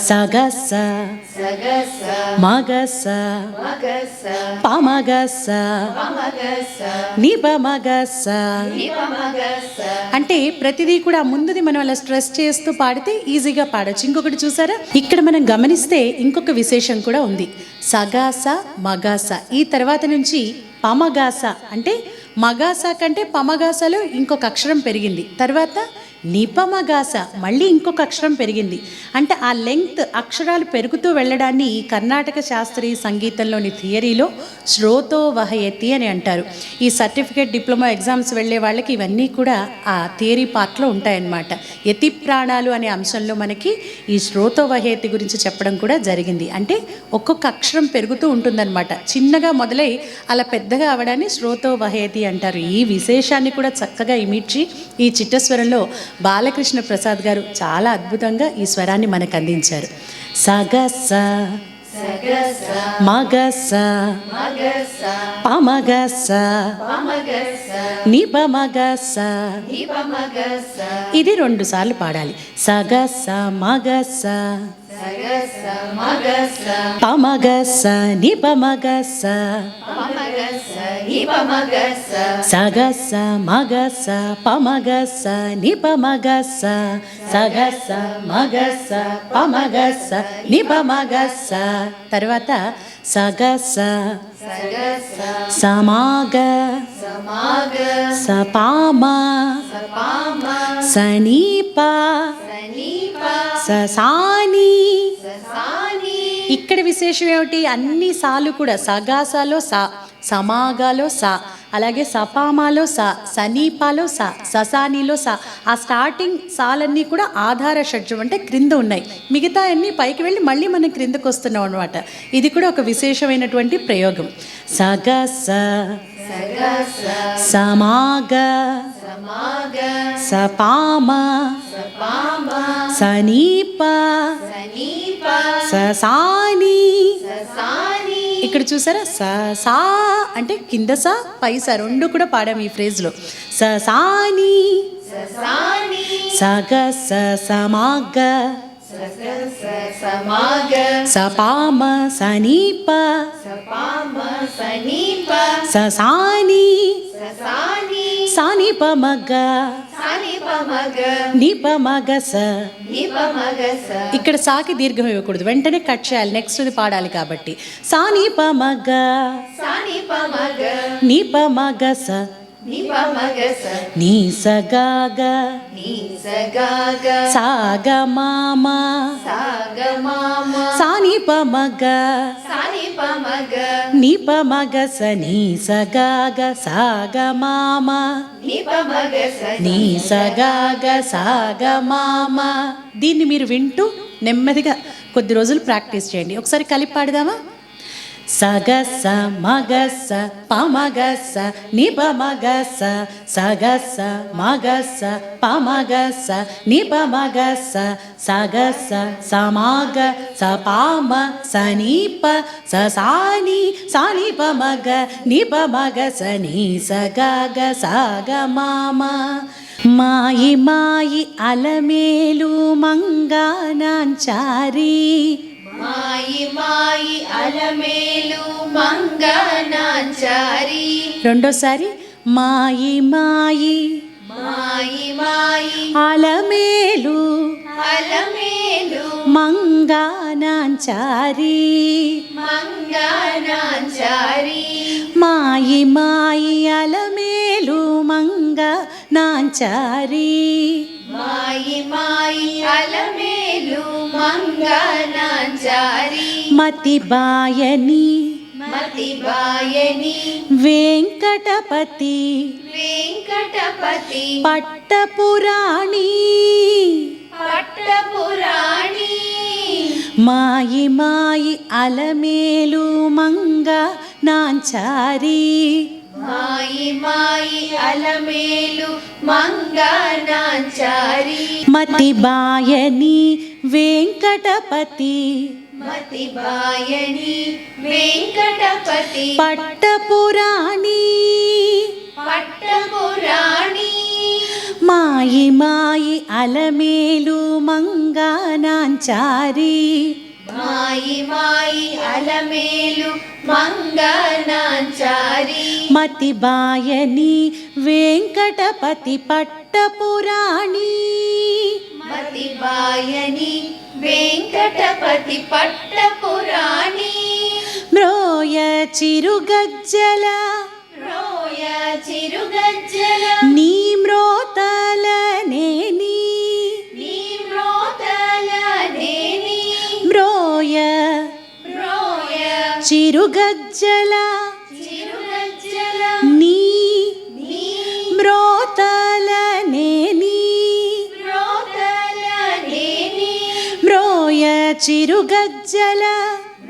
సగస
సగస
మగస
మగస
పమగస
పమగస
నిపమగస.
నిపమగస.
అంటే ప్రతిదీ కూడా ముందుది మనం అలా స్ట్రెస్ చేస్తూ పాడితే ఈజీగా పాడొచ్చు. ఇంకొకటి చూసారా, ఇక్కడ మనం గమనిస్తే ఇంకొక విశేషం కూడా ఉంది. సగాస మగాస, ఈ తర్వాత నుంచి పమగాస అంటే మగాస కంటే పమగాసలో ఇంకొక అక్షరం పెరిగింది. తర్వాత నిపమగాస మళ్ళీ ఇంకొక అక్షరం పెరిగింది. అంటే ఆ లెంగ్త్ అక్షరాలు పెరుగుతూ వెళ్ళడాన్ని కర్ణాటక శాస్త్రీయ సంగీతంలోని థియరీలో శ్రోతో వహయతి అని అంటారు. ఈ సర్టిఫికేట్ డిప్లొమా ఎగ్జామ్స్ వెళ్ళే వాళ్ళకి ఇవన్నీ కూడా ఆ థియరీ పార్ట్లో ఉంటాయన్నమాట. యతి ప్రాణాలు అనే అంశంలో మనకి ఈ శ్రోతో వహయతి గురించి చెప్పడం కూడా జరిగింది. అంటే ఒక్కొక్క అక్షరం పెరుగుతూ ఉంటుందన్నమాట. చిన్నగా మొదలై అలా పెద్దగా అవడాన్ని శ్రోతో వహయతి అంటారు. ఈ విశేషాన్ని కూడా చక్కగా ఇమిడ్చి ఈ చిట్టస్వరంలో బాలకృష్ణ ప్రసాద్ గారు చాలా అద్భుతంగా ఈ స్వరాన్ని మనకు అందించారు. సగస
సగస
మగస
మగస
పమగస
పమగస
నిపమగస.
నిపమగస.
ఇది 2 సార్లు పాడాలి. సగస మగస
సగస మగస
పమగస నిపమగస.
పమగస నిపమగస.
సగస మగస పమగస నిపమగస. సగస మగస పమగస నిపమగస. తర్వాత సగస
సగస
సమాగ
సమాగ
సపామ
సపామ
సనీప
సనీప
ససాని.
ససాని.
ఇక్కడ విశేషం ఏమిటి, అన్ని సాలు కూడా సగాసాలో సా, సమాగాలో సా, అలాగే సపామాలో సా, సనీపాలో సా, ససానిలో సా. ఆ స్టార్టింగ్ సాలన్నీ కూడా ఆధార షడ్జం అంటే క్రింద ఉన్నాయి. మిగతా అన్నీ పైకి వెళ్ళి మళ్ళీ మనం క్రిందకు వస్తున్నాం అనమాట. ఇది కూడా ఒక విశేషమైనటువంటి ప్రయోగం. సగస
సగస
సమాగ
సమాగ
సపామ
సపామ
సనీప
సనీప
ససాని.
ససాని.
ఇక్కడ చూసారా, సా అంటే కింద సా పై సా 2 కూడా పాడాం ఈ ఫ్రేజ్లో. ససాని
ససాని.
సగస సమాగ
సగస సమాగ
సపామ సనీప
సపామ సనీప
ససాని
ససాని.
సానిపమగ
సానిపమగ
నిపమగస.
నిపమగస.
ఇక్కడ సాకి దీర్ఘం ఇవ్వకూడదు, వెంటనే కట్ చేయాలి, నెక్స్ట్ది పాడాలి కాబట్టి. సానిపమగ
సానిపమగ
నిపమగస.
నిపమగస.
నీసగాగ
నీసగాగ
సాగమామ
సాగమామ
సానిపమగ
సానిపమగ
నిపమగస. నీసగాగ సాగమామ
నిపమగస.
నీసగాగ సాగమామ. దీన్ని మీరు వింటూ నెమ్మదిగా కొద్ది రోజులు ప్రాక్టీస్ చేయండి. ఒకసారి కలిపి పాడదామా? సగస మగస పమగస నిపమగస. సగస మగస పమగస నిపమగస. సగస సమాగ సపామ సనీప ససాని సానిపమగ నిపమగస. నీసగాగ సాగమామ. మాయి మాయి అలమేలు మంగానాంచారి.
మాయి మాయి అలమేలు మంగనాంచారి.
రెండోసారి మాయి మాయి
మాయి మాయి
అలమేలు
అలమేలు
మంగానాంచారి.
మంగనాంచారి.
మాయి మాయి అలమేలు మంగానాంచారి.
మాయి మాయి అలమేలు మంగనాంచారి.
మతి బాయని
మతిబాయని
వెంకటపతి
వెంకటపతి
పట్టపురాణి.
పట్టపురాణి.
మాయి మాయి అలమేలు మంగానాంచారి.
మాయి మాయి అలమేలు మంగనాంచారి.
మతి బాయని వెంకటపతి
మతిబాయని వెంకటపతి
పట్టపురాణి.
పట్టపురాణి.
మాయి మాయి అలమేలు మంగానాంచారి.
మాయి మాయి అలమేలు మంగనాంచారి
మతి బాయని వెంకటపతి పట్టపురాణి
మతి బాయని వెంకటపతి పట్టపురాణి
మ్రోయ చిరుగజ్జల
రోయ చిరుగజ్జల
నీ మ్రోతలనేని
నీ మ్రోతలనేని
మ్రోయ
రోయ
చిరుగజ్జల
చిరుగజ్జల
నీ
నీ
మ్రోతలనేని
మ్రోతలనేని
మ్రోయ చిరుగజ్జల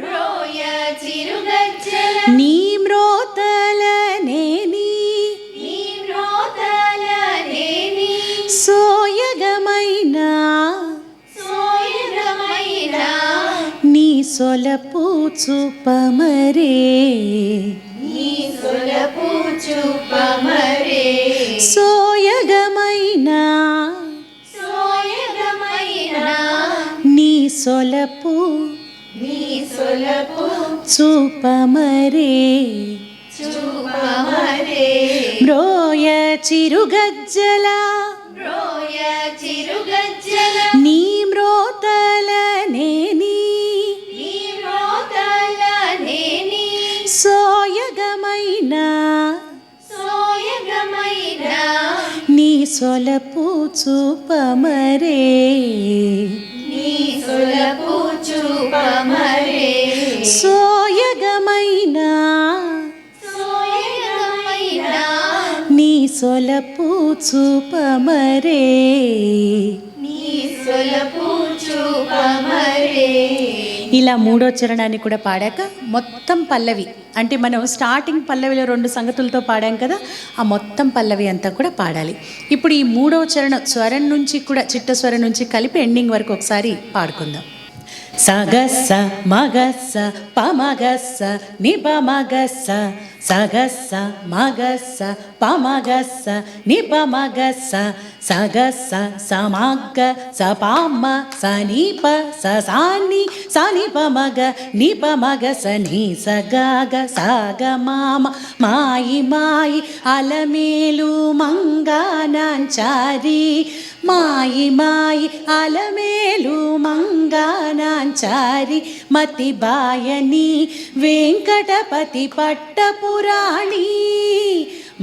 రోయ చిరుగజ్జల
నీ మ్రోతలనేని
నీ మ్రోతలనేని
సోయగమైన
సోయగమైన
నీ సొలపు చూపమరే
నీ సొలపు చూపమరే
సోయగమైన
సోయగమైన
నీ సొలపు
నీ సొలపు
చూపమరే
చూపమరే
మ్రోయ చిరుగజ్జల
రోయ చిరుగజ్జల
నీ మ్రోతలనేని
నీ మ్రోతలనేని
సోయగమైన
సోయగమైన
నీ సొలపు చూపమరే
నీ సొలపు చూపమరే
సోయగమైన
సోయగమైన
నీ సొలపు చూపమరే
నీ సొలపు చూపమరే
ఇలా మూడో చరణాన్ని కూడా పాడాక మొత్తం పల్లవి అంటే మనం స్టార్టింగ్ పల్లవిలో 2 సంగతులతో పాడాం కదా, ఆ మొత్తం పల్లవి అంతా కూడా పాడాలి. ఇప్పుడు ఈ మూడవ చరణం స్వరం నుంచి కూడా చిట్ట స్వరం నుంచి కలిపి ఎండింగ్ వరకు ఒకసారి పాడుకుందాం. సగస్స మగస్స పమగస్స నిపమగస్స సగస్స మగస్స పమగస్స నిపమగస్స సగస్స సమగ సపామ సనీప ససాని సనిపమగ నిపమగ సని సగగ సగమామ మాయి మాయి అలమేలు మంగానాంచారి మాయి మాయి అలమేలు మంగానాంచారి మతి బాయని వెంకటపతి పట్టపురాణి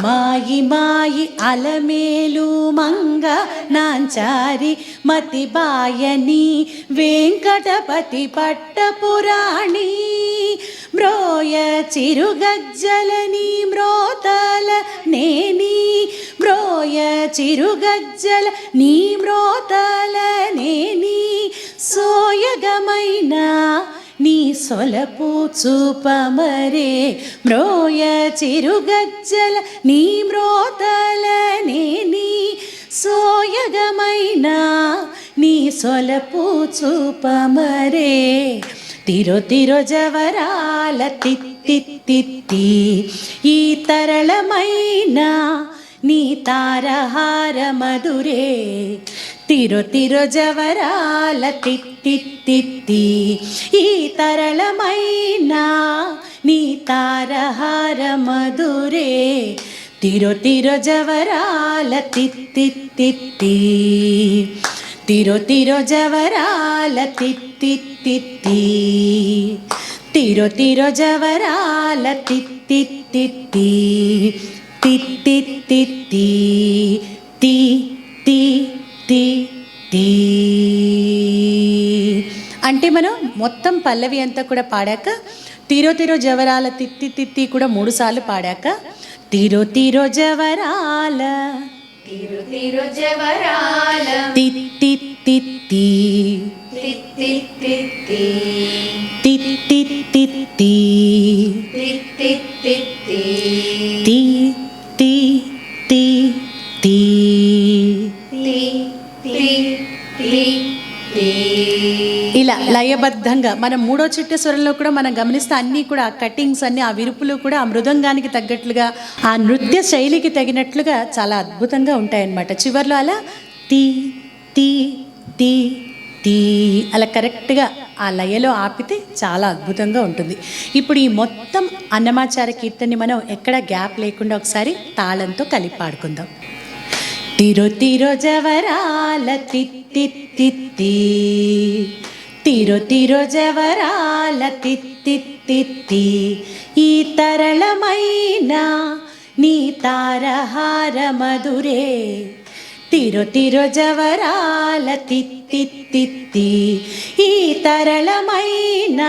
మాయి మాయి అలమేలు మంగనాంచారి మతి బాయని వెంకటపతి పట్టపురాణి మ్రోయ చిరుగజ్జలని మ్రోతల నేని మ్రోయ చిరుగజ్జల నీ మ్రోతల నేని సోయగమైన నీ సొలపు చూపమరే మ్రోయ చిరుగజ్జల నీ మ్రోతల నేని సోయగమైన నీ సొలపు చూపమరే తిరో తిరో జవరాల తిత్తిత్తి ఈ తరళమైన నీ తారహార మధురే తిరో తిరో జవరాల తిత్తిత్తి ఈ తరళమైన నీ తారహార మధురే తిరో తిరో జవరాల తిత్తిత్తి తిరో తిరో జవరాల తిత్తిత్తి తిరో తిరో జవరాల తిత్తిత్తి తిత్తిత్తి తి తి తి తి అంటే మనం మొత్తం పల్లవి అంతా కూడా పాడాక తిరో తిరో జవరాల తిత్తి తిత్తి కూడా 3 సార్లు పాడాక తిరో తిరో జవరాల
తిరు తిరు జవరాల
తిత్తి తిత్తి
తిత్తిత్తి
తిత్తి తిత్తి
తిత్తిత్తి
తి తి తి తి
తి తి తి తి
ఇలా లయబద్ధంగా మనం 3వ చిట్ట స్వరంలో కూడా మనం గమనిస్తే అన్నీ కూడా ఆ కటింగ్స్ అన్ని ఆ విరుపులు కూడా ఆ మృదంగానికి తగ్గట్లుగా ఆ నృత్య శైలికి తగినట్లుగా చాలా అద్భుతంగా ఉంటాయన్నమాట. చివర్లో అలా తి తి తి తి అలా కరెక్ట్గా ఆ లయలో ఆపితే చాలా అద్భుతంగా ఉంటుంది. ఇప్పుడు ఈ మొత్తం అన్నమాచార్య కీర్తనని మనం ఎక్కడ గ్యాప్ లేకుండా ఒకసారి తాళంతో కలిపి పాడుకుందాం. తిరు తిరు జవరాల తిత్తిత్తి, తిరు తిరు జవరాల తిత్తిత్తి, ఈ తరళమైన నీ తారహార మధురే. తిరు తిరు జవరాల తిత్తిత్తి, ఈ తరళమైన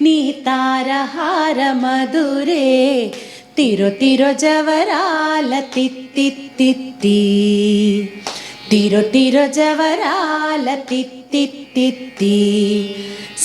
నీ తారహార మధురే. తిరు తిరు జవరాల తిత్తిత్తి, తిరు తిరు జవరాల తిత్తిత్తి.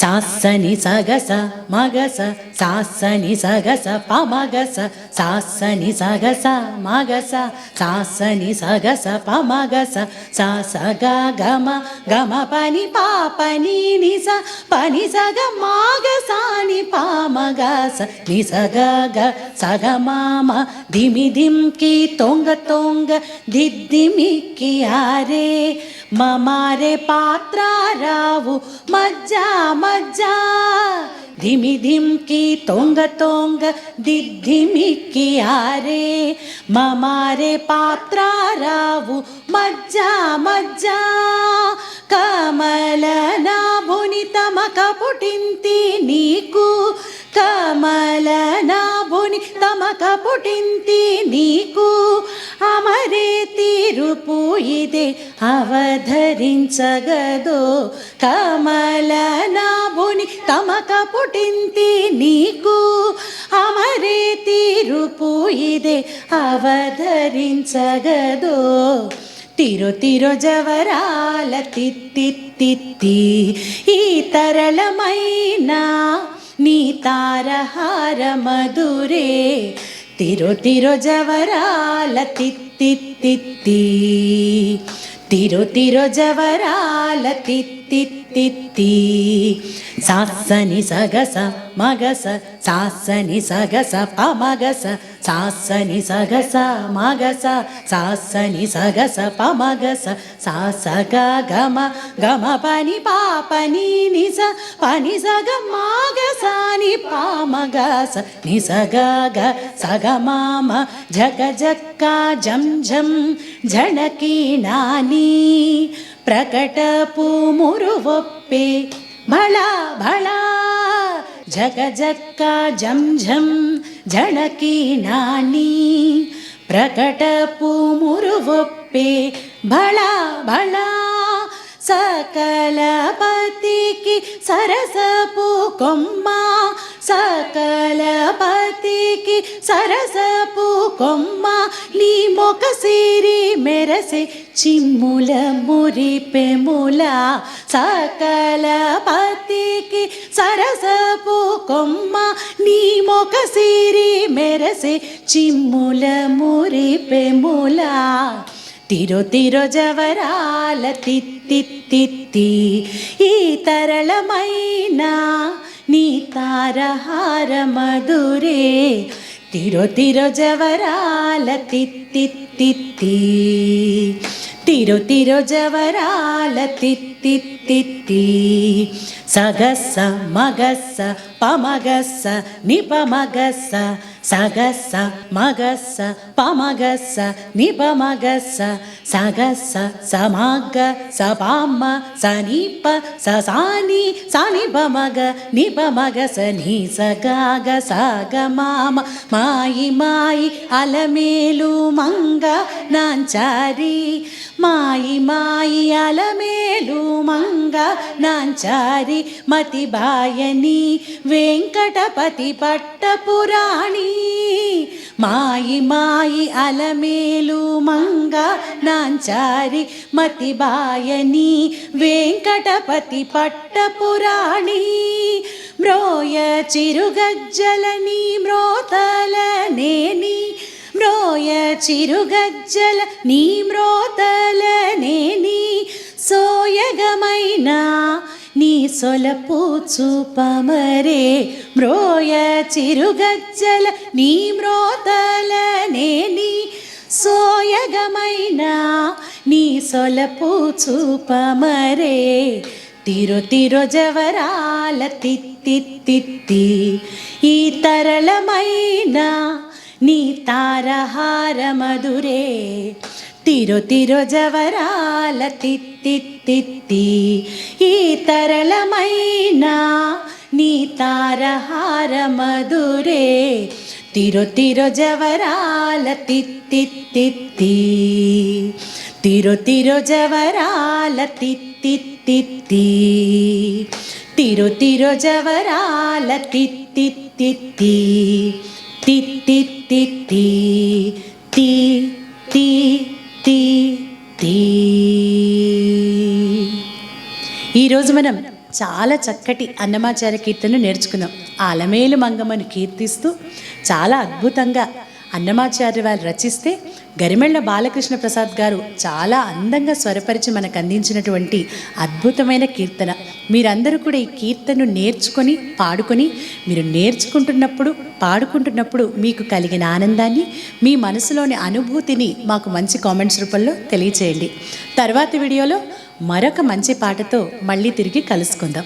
సాసని సగస మగస, సాసని సగస పమగస, సాసని సగస మగస, సాసని సగస పమగస, సాసగ గమ గమ పని పాపని నిస, పని సగ మాగసాని పామగస, నిసగ గ సగ మామ, ధిమి ధిమ్కి తొంగ తొంగ దిద్దిమిక్కి ఆరే. మమారే పాత్ర రావు మజ్జా మజ్జా, ధిమి ధిమ్కి తొంగ తొంగ దిద్దిమిక్కి ఆరే. మమారే పాత్ర రావు మజ్జా మజ్జా, కమల నాభుని తమక పుటింతి నీకు, కమల నాభుని తమక పుటింతి నీకు. అమరే తీరుపు ఇదే అవధరించగదో, కమల నాభుని తమక పుటింతి నీకు. అమరే తీరుపు ఇదే అవధరించగదో. తిరు తిరు జవరాల తిత్తిత్తి, ఈ తరళమైన నీ తారహార మధురే. తిరు తిరు జవరాల తిత్తిత్తి, తిరు తిరు జవరాల తిత్తిత్తి. సాసని సగస మగస, సాసని సగస పమగస, సాసని సగస మగస, సాసని సగస పమగస, సాసగ గమ గమ పని పాపని నిస, పని సగ మాగసాని పామగస, నిసగ గ సగ మామ, జగ జక్క జం జం జనకీ నాని. ప్రకటపు మురువొప్పే భళా భళా, జగ జక్క జం జం జనకీ నాని. ప్రకటపు మురువొప్పే భళా భళా, సకలపతికి సరసపు కొమ్మ, సకలపతికి సరసపు కొమ్మ. నీ మొక సిరి మెరసే చిమ్ముల మురిపెముల, సకలపతికి సరసపు కొమ్మ. నీ మొక సిరి మెరసే చిమ్ముల మురిపెముల. తిరు తిరు జవరాల తిత్తిత్తి, ఈ తరళమైన నీ తారహార మధురే. తిరు తిరు జవరాల తిత్తిత్తి, తిరు తిరు జవరాల తిత్తిత్తి. సగస్స మగస్స పమగస్స నిపమగస్స, సగస్స మగస్స పమగస్స నిపమగస్స, సగస్స సమగ సపామ సనిప ససాని సనిపమగ నిపమగస, నీ సగాగ సగ మామ. మాయి మాయి అలమేలు మంగ నాంచారి, మాయి మాయి అలమేలు మంగ నాంచారి. మతి బాయని వెంకటపతి పట్టపురాణి, మాయి మాయి అలమేలు మంగ నాంచారి. మతి బాయని వెంకటపతి పట్టపురాణి. మ్రోయ చిరుగజ్జలని మ్రోతల నేని, మ్రోయ చిరుగజ్జల నీ మ్రోతల నేని. సోయగమైన నీ సొలపు చూపమరే, మ్రోయ చిరుగజ్జల నీ మ్రోతల నేని. సోయగమైన నీ సొలపు చూపమరే. తీరో తీరో జవరాల తిత్తిత్తి ఈ తరళమైన నీ తారహార మధురే తీరో తీరో జవరాల తిత్తిత్తి ఈ తరళమైన నీ తారహార మధురే తీరో తీరో జవరాల తిత్తిత్తి తీరో తీరో జవరాల తిత్తిత్తి తీరో తీరో జవరాల తిత్తిత్తి తిత్తిత్తి తి తి తి తి. ఈరోజు మనం చాలా చక్కటి అన్నమాచార్య కీర్తనను నేర్చుకుందాం. అలమేలు మంగమ్మను కీర్తిస్తూ చాలా అద్భుతంగా అన్నమాచార్య వారు రచిస్తే గరిమెళ్ళ బాలకృష్ణ ప్రసాద్ గారు చాలా అందంగా స్వరపరిచి మనకు అందించినటువంటి అద్భుతమైన కీర్తన. మీరందరూ కూడా ఈ కీర్తనను నేర్చుకొని పాడుకొని మీరు నేర్చుకుంటున్నప్పుడు పాడుకుంటున్నప్పుడు మీకు కలిగిన ఆనందాన్ని మీ మనసులోని అనుభూతిని మాకు మంచి కామెంట్స్ రూపంలో తెలియచేయండి. తర్వాతి వీడియోలో మరొక మంచి పాటతో మళ్ళీ తిరిగి కలుసుకుందాం.